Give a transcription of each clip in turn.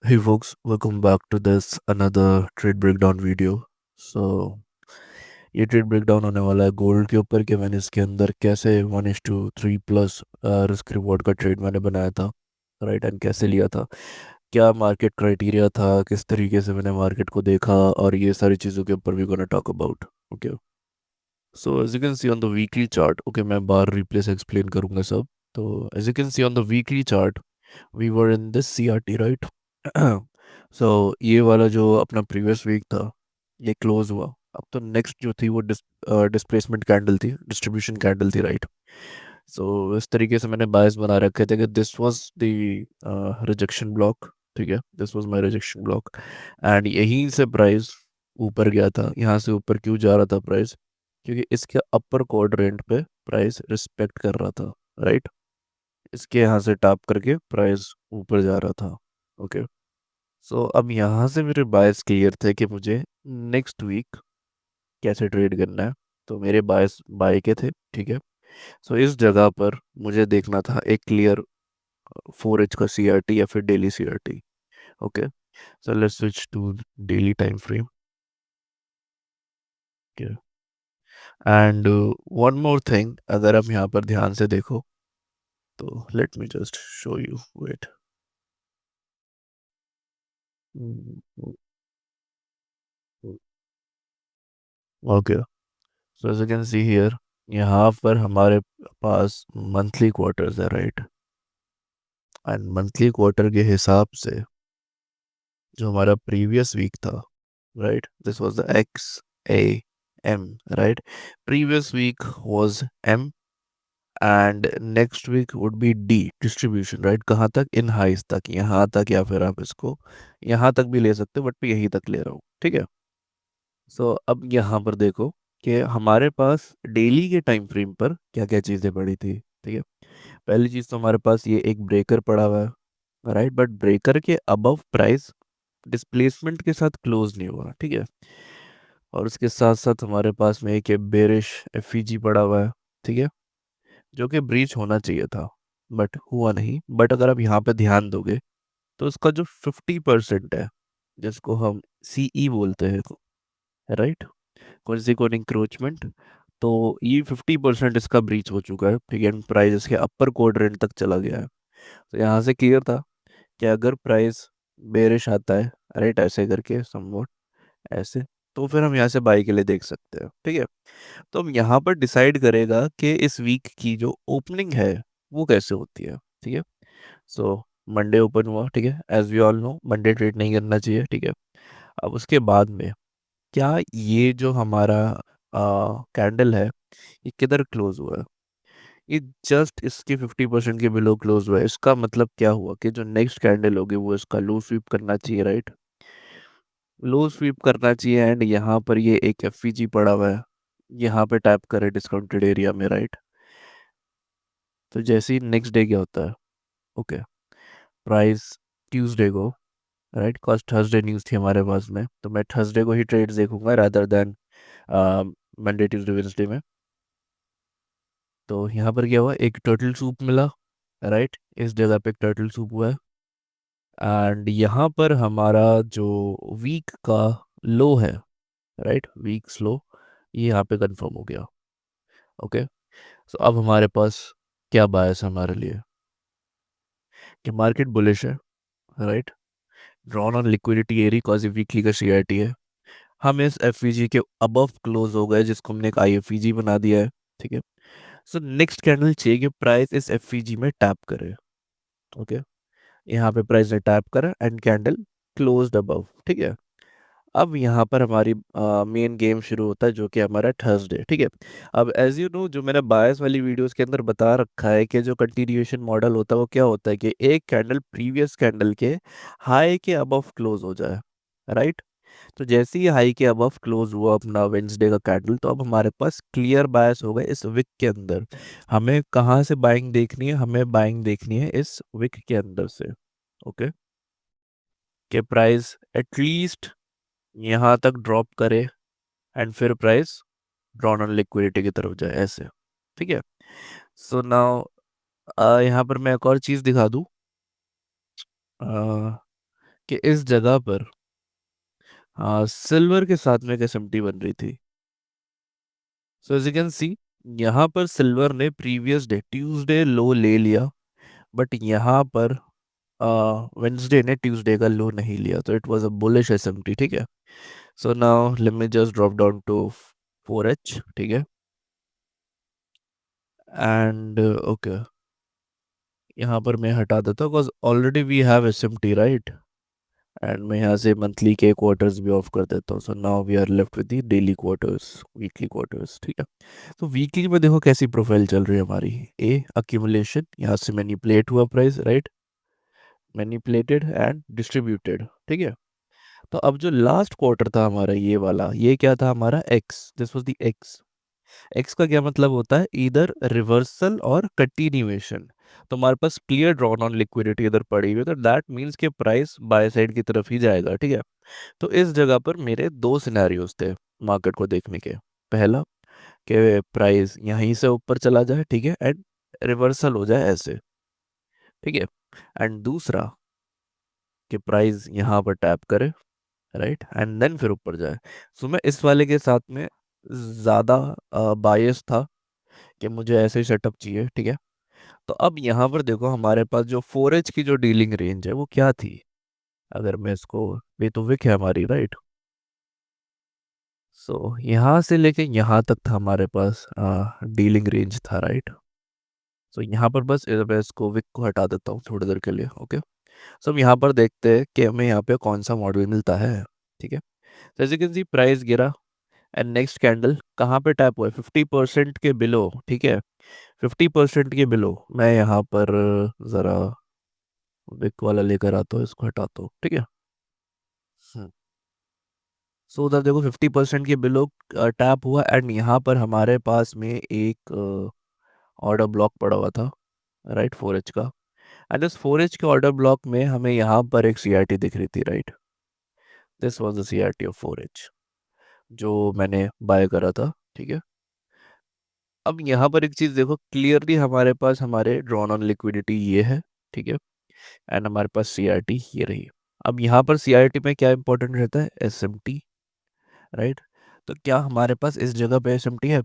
Hey folks, welcome back to this another trade breakdown video. So ये trade breakdown होने वाला है gold के ऊपर कि मैंने इसके अंदर कैसे 1:3 प्लस रिस्क रिवॉर्ड का ट्रेड मैंने बनाया था, राइट, एंड कैसे लिया था, क्या मार्केट क्राइटेरिया था, किस तरीके से मैंने मार्केट को देखा, और ये सारी चीज़ों के ऊपर we gonna talk about. Okay. So as you can see on the weekly chart, okay, मैं बार रिप्ले से एक्सप्लेन करूंगा सब. तो as you can see on the weekly chart we were in this CRT, right. So ये वाला जो अपना प्रीवियस वीक था ये क्लोज हुआ. अब तो नेक्स्ट जो थी वो डिस्प्लेसमेंट कैंडल थी, डिस्ट्रीब्यूशन कैंडल थी, राइट. सो इस तरीके से मैंने बायस बना रखे थे कि this was the rejection block. ठीक है, this was my rejection block. And यहीं से प्राइस ऊपर गया था. यहाँ से ऊपर क्यों जा रहा था प्राइस? क्योंकि इसके अपर क्वाड्रेंट पे प्राइस रिस्पेक्ट कर रहा था, राइट. इसके यहाँ से टैप करके प्राइस ऊपर जा रहा था. ओके. सो अब यहाँ से मेरे बायस क्लियर थे कि मुझे नेक्स्ट वीक कैसे ट्रेड करना है. तो मेरे बायस बाय के थे, ठीक है. सो इस जगह पर मुझे देखना था एक क्लियर 4H का CRT या फिर daily CRT. Okay. So let's switch to daily time frame. And one more thing, अगर आप यहाँ पर ध्यान से देखो तो let me just show you. Wait. Okay. So as you can see here, यहाँ पर हमारे पास मंथली क्वार्टर्स है, राइट. एंड मंथली क्वार्टर के हिसाब से जो हमारा प्रीवियस वीक था, right, this was the XAM, right. Previous week was M and next week would be D, distribution, right. कहाँ तक? इन हाइस तक, यहाँ तक, या फिर आप इसको यहाँ तक भी ले सकते हो, बट मैं यहीं तक ले रहा हूँ, ठीक है. सो अब यहाँ पर देखो कि हमारे पास डेली के टाइम फ्रेम पर क्या क्या चीज़ें पड़ी थी, ठीक है. पहली चीज़ तो हमारे पास ये एक ब्रेकर पड़ा हुआ है, राइट, बट ब्रेकर के अबव प्राइस डिस्प्लेसमेंट के साथ क्लोज नहीं हुआ, ठीक है. और उसके साथ साथ हमारे पास में एक बेरिश FEG पड़ा हुआ है, ठीक है, जो कि ब्रीच होना चाहिए था बट हुआ नहीं. बट अगर आप यहाँ पे ध्यान दोगे तो उसका जो 50% है, जिसको हम CE बोलते हैं, राइट, कॉन्सिक्वेंट इंक्रोचमेंट, तो ये 50% इसका ब्रीच हो चुका है, ठीक है. प्राइस इसके अपर क्वाड्रेंट तक चला गया है. तो यहाँ से क्लियर था कि अगर प्राइस बेरिश आता है, राइट, ऐसे करके समवॉट ऐसे, तो फिर हम यहाँ से बाई के लिए देख सकते हैं, ठीक है. तो हम यहाँ पर डिसाइड करेगा कि इस वीक की जो ओपनिंग है वो कैसे होती है, ठीक है. सो मंडे ओपन हुआ, ठीक है, as we all know Monday trade नहीं करना चाहिए, ठीक है. अब उसके बाद में क्या ये जो हमारा कैंडल है ये किधर क्लोज हुआ है? ये जस्ट इसके 50% के बिलो क्लोज हुआ है. इसका मतलब क्या हुआ कि जो नेक्स्ट कैंडल होगी वो इसका लो स्वीप करना चाहिए, राइट. लो स्वीप करना चाहिए. एंड यहाँ पर ये एक FVG पड़ा हुआ है, यहाँ पे टैप करें डिस्काउंटेड एरिया में, राइट. तो जैसे ही नेक्स्ट डे क्या होता है, ओके, प्राइस ट्यूसडे को, राइट, कॉज थर्सडे न्यूज़ थी हमारे पास में, तो मैं थर्सडे को ही ट्रेड्स देखूंगा rather than Monday Tuesday Wednesday में. तो यहाँ पर क्या हुआ, एक टर्टल सूप मिला, राइट, इस जगह पे एक टर्टल सूप हुआ है. एंड यहाँ पर हमारा जो वीक का लो है, राइट, वीक्स लो, ये यहाँ पे कंफर्म हो गया. ओके. सो अब हमारे पास क्या बायस है हमारे लिए कि मार्केट बुलिश है, राइट. ड्रॉन ऑन लिक्विडिटी एरी कॉज वीकली का CRT है. हम इस FVG के अबव क्लोज हो गए जिसको हमने एक IFVG बना दिया है, ठीक है. सो नेक्स्ट कैंडल चाहिए कि प्राइस इस FVG में टैप करे. ओके. यहाँ पे प्राइस ने टैप करा एंड कैंडल क्लोज्ड अबव, ठीक है. अब यहाँ पर हमारी मेन गेम शुरू होता है जो कि हमारा थर्सडे, ठीक है. अब एज यू नो, जो मैंने बायस वाली वीडियोस के अंदर बता रखा है कि जो कंटिन्यूएशन मॉडल होता है वो क्या होता है कि एक कैंडल प्रीवियस कैंडल के हाई के अबव क्लोज हो जाए, राइट. तो जैसे ही हाई के अबव क्लोज हुआ अपना वेंसडे का कैंडल, तो अब हमारे पास क्लियर बायस हो गए इस विक के अंदर. हमें कहाँ से बाइंग देखनी है? हमें बाइंग देखनी है इस विक के अंदर से. ओके. के प्राइस एटलीस्ट यहाँ तक ड्रॉप करे एंड फिर प्राइस ड्रॉन ऑन लिक्विडिटी की तरफ जाए, ऐसे, ठीक है. सो नाउ यहाँ पर मैं एक और चीज़ दिखा दूँ. कि इस जगह पर सिल्वर के साथ में एक एसएमटी बन रही थी। So as you can see, यहाँ पर सिल्वर ने प्रीवियस डे ट्यूसडे लो ले लिया, बट यहाँ पर वेंसडे ने ट्यूसडे का लो नहीं लिया, तो it was a bullish SMT. ठीक है। So now let me just drop down to 4H। ठीक है। एंड ओके, यहाँ पर मैं हटा देता हूँ because already we have SMT, right. And मैं यहाँ से मंथली के क्वार्टर्स भी ऑफ कर देता हूँ। So now we are left with the daily quarters, weekly quarters. ठीक है। तो वीकली में देखो कैसी प्रोफाइल चल रही है हमारी। ए अक्यूमुलेशन, यहाँ से मैनिपुलेट हुआ price, right, manipulated and distributed. ठीक है। तो अब जो लास्ट क्वार्टर था हमारा, ये वाला, ये क्या था हमारा? X, this was the x. X का क्या मतलब होता है? इधर रिवर्सल और कंटिन्यूएशन। तो हमारे पास क्लियर ड्रॉन ऑन लिक्विडिटी इधर पड़ी हुई है, तो दैट मीन्स कि प्राइस बाय साइड की तरफ ही जाएगा। ठीक है। तो इस जगह पर मेरे दो सिनेरियोज थे मार्केट को देखने के। पहला कि प्राइस यहीं से ऊपर चला जाए, ठीक है, एंड रिवर्सल हो जाए ऐसे। ठीक है। एंड दूसरा कि प्राइस यहाँ पर टैप करे, राइट, एंड देन फिर ऊपर जाए। सो मैं इस वाले के साथ में ज़्यादा बायस था कि मुझे ऐसे ही सेटअप चाहिए। ठीक है। तो अब यहाँ पर देखो हमारे पास जो 4H की जो डीलिंग रेंज है वो क्या थी। अगर मैं इसको, ये तो विक है हमारी, राइट। सो यहाँ से लेके यहाँ तक था हमारे पास डीलिंग रेंज था, राइट। सो यहाँ पर बस मैं इसको विक को हटा देता हूँ थोड़ी देर के लिए। ओके। सो हम यहाँ पर देखते हैं कि हमें यहाँ पे कौन सा मॉडल मिलता है। ठीक है। जैसे कि प्राइस गिरा एंड नेक्स्ट कैंडल कहाँ पे टैप हुआ है? 50% के बिलो। ठीक है। 50% के बिलो। मैं यहाँ पर ज़रा विक वाला लेकर आता हूँ, इसको हटाता हूँ। ठीक है। सो उधर देखो 50% के बिलो टैप हुआ, एंड यहाँ पर हमारे पास में एक ऑर्डर ब्लॉक पड़ा हुआ था, राइट, 4H का। एंड इस 4H के ऑर्डर ब्लॉक में हमें यहाँ पर एक CRT दिख रही थी, right. This was the CRT of 4H जो मैंने बाय करा था। ठीक है। अब यहाँ पर एक चीज़ देखो क्लियरली, हमारे पास हमारे ड्रॉन ऑन लिक्विडिटी ये है। ठीक है। एंड हमारे पास CRT ये रही। अब यहाँ पर CRT में क्या इंपॉर्टेंट रहता है? SMT, right. तो क्या हमारे पास इस जगह पे एसएमटी है?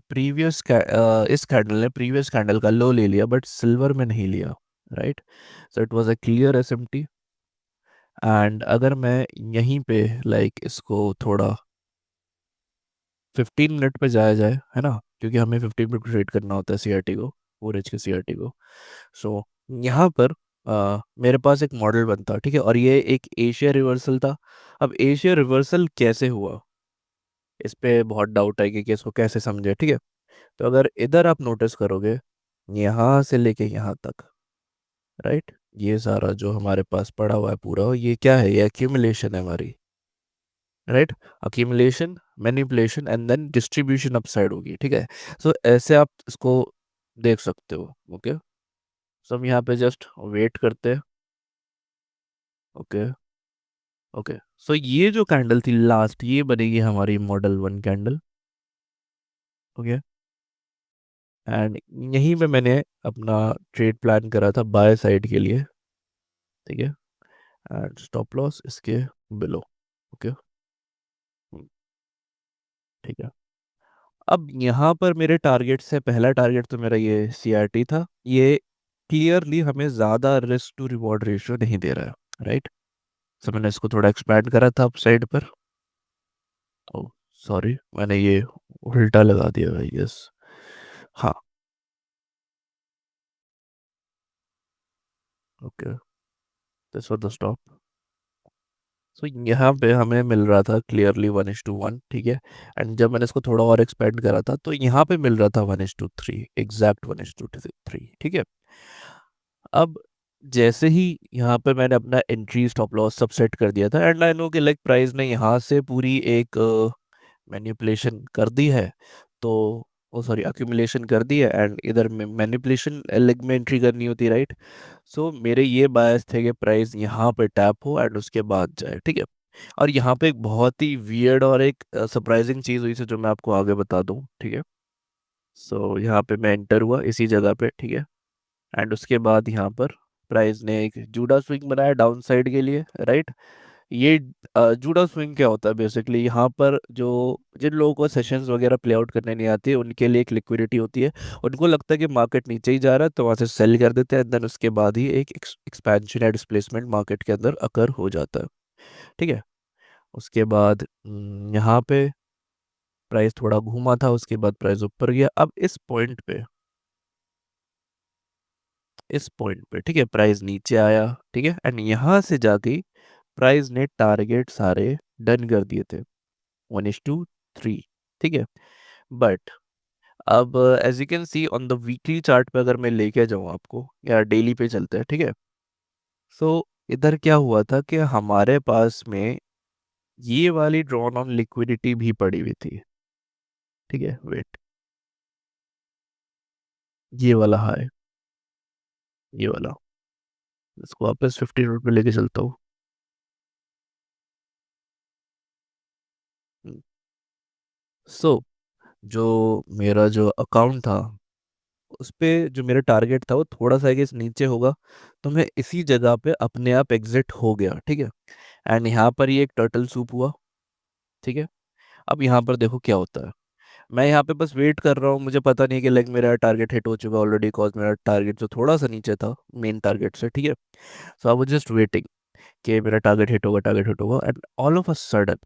इस कैंडल ने प्रीवियस कैंडल का लो ले लिया, बट सिल्वर में नहीं लिया, right. So it was a clear SMT. And अगर मैं यहीं पे इसको थोड़ा 15 मिनट पे जाया जाए, है ना, क्योंकि हमें 15 मिनट ट्रेड करना होता है CRT को, 4H के CRT को। सो यहाँ पर मेरे पास एक मॉडल बनता, ठीक है, और ये एक एशिया रिवर्सल था। अब एशिया रिवर्सल कैसे हुआ, इस पे बहुत डाउट है कि इसको कैसे समझे। ठीक है। तो अगर इधर आप नोटिस करोगे, यहाँ से लेके यहाँ तक, राइट, ये सारा जो हमारे पास पड़ा हुआ है पूरा, ये क्या है? ये एक्यूमुलेशन है हमारी, right. Accumulation, manipulation and then distribution upside होगी। ठीक है। सो ऐसे आप इसको देख सकते हो। ओके। सो हम यहाँ पे जस्ट वेट करते हैं। ओके। ओके। सो ये जो कैंडल थी लास्ट, ये बनेगी हमारी मॉडल 1 कैंडल। ओके। एंड यहीं पे मैंने अपना ट्रेड प्लान करा था बाय साइड के लिए। ठीक है। एंड स्टॉप लॉस इसके बिलो। ओके। ठीक है। अब यहाँ पर मेरे टारगेट से पहला टारगेट तो मेरा ये CRT था। ये क्लियरली हमें ज़्यादा रिस्क टू रिवॉर्ड रेशियो नहीं दे रहा है, राइट। सो मैंने इसको थोड़ा एक्सपैंड करा था अप साइड पर। ओ सॉरी, मैंने ये उल्टा लगा दिया भाई, यस। हाँ। Okay. This was the stop. So यहाँ पे हमें मिल रहा था क्लियरली 1:1। ठीक है। एंड जब मैंने इसको थोड़ा और एक्सपेंड करा था तो यहाँ पे मिल रहा था 1:3, एग्जैक्ट 1:3। ठीक है। अब जैसे ही यहाँ पे मैंने अपना एंट्री स्टॉप लॉस सब सेट कर दिया था, एंड आई नो कि प्राइस ने यहाँ से पूरी एक मैनिपुलेशन कर दी है, तो ओ सॉरी अक्यूमुलेशन कर दी है, एंड इधर में मैनिपुलेशन लेग में एंट्री करनी होती है, राइट। सो मेरे ये बायस थे कि प्राइस यहाँ पे टैप हो एंड उसके बाद जाए। ठीक है। और यहाँ पे एक बहुत ही वियर्ड और एक सरप्राइजिंग चीज़ हुई थी जो मैं आपको आगे बता दूँ। ठीक है। सो यहाँ पे मैं एंटर हुआ इसी जगह पे, ठीक है। एंड उसके बाद यहाँ पर प्राइस ने एक जूडा स्विंग बनाया डाउन साइड के लिए, राइट। ये जूडा स्विंग क्या होता है बेसिकली, यहाँ पर जो जिन लोगों को सेशंस वगैरह प्ले आउट करने नहीं आती उनके लिए एक लिक्विडिटी होती है। उनको लगता है कि मार्केट नीचे ही जा रहा है तो वहाँ से सेल कर देते हैं, देन उसके बाद ही एक एक्सपेंशन या डिस्प्लेसमेंट मार्केट के अंदर अकर हो जाता है। ठीक है। उसके बाद यहाँ पे प्राइस थोड़ा घूमा था, उसके बाद प्राइस ऊपर गया। अब इस पॉइंट पे ठीक है प्राइस नीचे आया। ठीक है, एंड यहाँ से जाके प्राइस ने टारगेट सारे डन कर दिए थे, 1:3। ठीक है। बट अब as you can see on the weekly chart पे अगर मैं लेके जाऊँ आपको, या डेली पे चलते हैं, ठीक है। सो इधर क्या हुआ था कि हमारे पास में ये वाली ड्रॉन ऑन लिक्विडिटी भी पड़ी हुई थी। ठीक है, वेट, ये वाला हाई, ये वाला, इसको वापस 15 मिनट पे लेके चलता हूँ। सो जो मेरा जो अकाउंट था उस पे जो मेरा टारगेट था वो थोड़ा सा इस नीचे होगा, तो मैं इसी जगह पे अपने आप एग्जिट हो गया। ठीक है। एंड यहाँ पर ये एक टर्टल सूप हुआ। ठीक है। अब यहाँ पर देखो क्या होता है। मैं यहाँ पे बस वेट कर रहा हूँ, मुझे पता नहीं कि लाइक मेरा टारगेट हिट हो चुका ऑलरेडी, कॉज मेरा टारगेट जो थोड़ा सा नीचे था मेन टारगेट से। ठीक है। सो आई वाज जस्ट वेटिंग कि मेरा टारगेट हिट होगा, टारगेट हिट होगा, and all of a sudden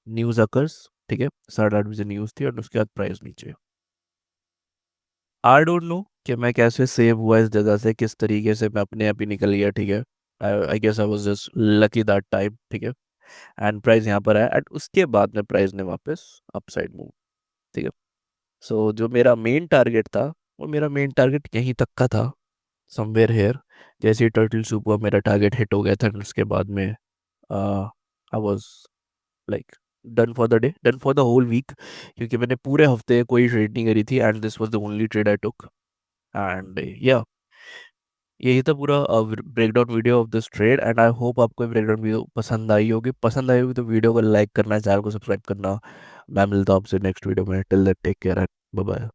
news occurs. ठीक है, 8:30 बजे न्यूज़ थी और उसके बाद प्राइस नीचे। आई डोंट नो कि मैं कैसे सेव हुआ इस जगह से, किस तरीके से मैं अपने आप ही निकल गया। ठीक है। I guess I was just lucky that time. ठीक है। एंड प्राइस यहाँ पर आया, एंड उसके बाद में प्राइस ने वापस अपसाइड मूव। ठीक है। सो जो मेरा मेन टारगेट था, वो मेरा मेन टारगेट यहीं तक का था, समवेयर हेयर। जैसे ही टर्टल सूप हुआ मेरा टारगेट हिट हो गया था, and उसके बाद में I was like done for the day, done for the whole week, क्योंकि मैंने पूरे हफ्ते कोई ट्रेड नहीं करी थी and this was the only trade I took. And या यही था पूरा breakdown video off this trade, and I hope आपको ब्रेकडाउन वीडियो पसंद आई होगी। पसंद आई होगी तो वीडियो को लाइक करना, चैनल को सब्सक्राइब करना। मैं मिलता हूँ आपसे नेक्स्ट वीडियो में। Till that take care and bye bye.